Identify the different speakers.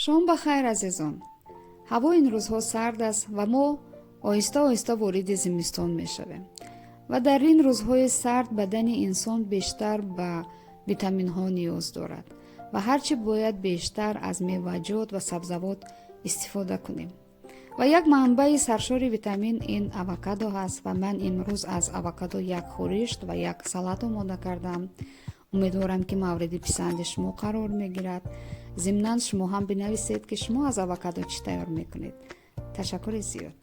Speaker 1: شام بخیر عزیزان. هوا این روزها سرد است و ما آهسته آهسته وارد زمستان می شویم و در این روزهای سرد بدن انسان بیشتر به ویتامین ها نیاز دارد و هرچی باید بیشتر از میوه‌جات و سبزیجات استفاده کنیم. و یک منبع سرشار ویتامین این آووکادو هست و من امروز از آووکادو یک خورشت و یک سالاد آماده کردم. امیدوارم که مورد پسند شما قرار میگیرد. ضمناً شما هم بنویسید که شما از آووکادو چی تیار میکنید. تشکر زیاد.